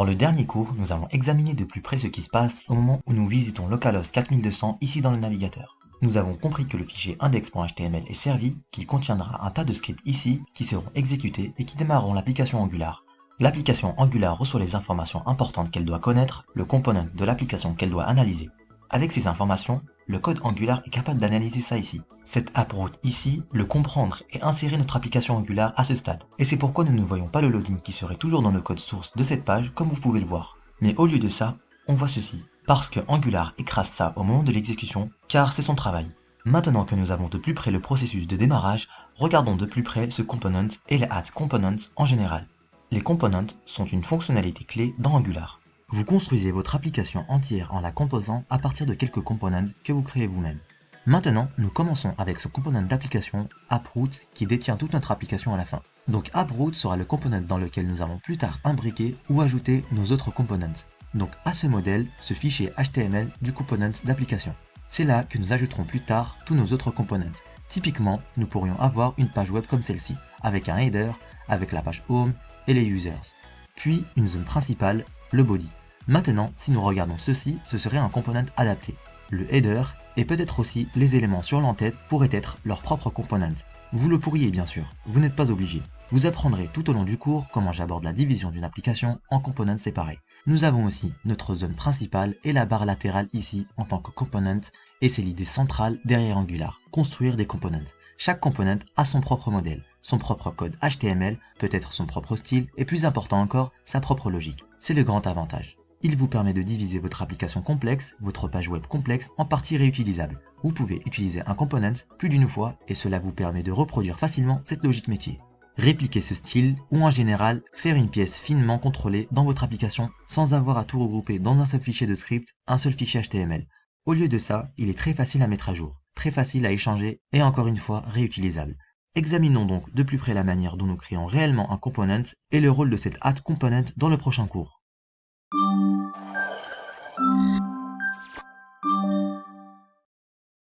Dans le dernier cours, nous avons examiné de plus près ce qui se passe au moment où nous visitons localhost 4200 ici dans le navigateur. Nous avons compris que le fichier index.html est servi, qu'il contiendra un tas de scripts ici qui seront exécutés et qui démarreront l'application Angular. L'application Angular reçoit les informations importantes qu'elle doit connaître, le component de l'application qu'elle doit analyser. Avec ces informations, le code Angular est capable d'analyser ça ici. Cette approach ici, le comprendre et insérer notre application Angular à ce stade. Et c'est pourquoi nous ne voyons pas le loading qui serait toujours dans le code source de cette page comme vous pouvez le voir. Mais au lieu de ça, on voit ceci. Parce que Angular écrase ça au moment de l'exécution, car c'est son travail. Maintenant que nous avons de plus près le processus de démarrage, regardons de plus près ce component et les add components en général. Les components sont une fonctionnalité clé dans Angular. Vous construisez votre application entière en la composant à partir de quelques components que vous créez vous-même. Maintenant, nous commençons avec ce component d'application AppRoot qui détient toute notre application à la fin. Donc AppRoot sera le component dans lequel nous allons plus tard imbriquer ou ajouter nos autres components. Donc à ce modèle, ce fichier HTML du component d'application. C'est là que nous ajouterons plus tard tous nos autres components. Typiquement, nous pourrions avoir une page web comme celle-ci, avec un header, avec la page home et les users. Puis une zone principale, le body. Maintenant, si nous regardons ceci, ce serait un component adapté. Le header et peut-être aussi les éléments sur l'entête pourraient être leur propre component. Vous le pourriez bien sûr, vous n'êtes pas obligé. Vous apprendrez tout au long du cours comment j'aborde la division d'une application en components séparés. Nous avons aussi notre zone principale et la barre latérale ici en tant que component et c'est l'idée centrale derrière Angular, construire des components. Chaque component a son propre modèle, son propre code HTML, peut-être son propre style et plus important encore, sa propre logique. C'est le grand avantage. Il vous permet de diviser votre application complexe, votre page web complexe en parties réutilisables. Vous pouvez utiliser un component plus d'une fois et cela vous permet de reproduire facilement cette logique métier. Répliquer ce style ou en général faire une pièce finement contrôlée dans votre application sans avoir à tout regrouper dans un seul fichier de script, un seul fichier HTML. Au lieu de ça, il est très facile à mettre à jour, très facile à échanger et encore une fois réutilisable. Examinons donc de plus près la manière dont nous créons réellement un component et le rôle de cet add component dans le prochain cours.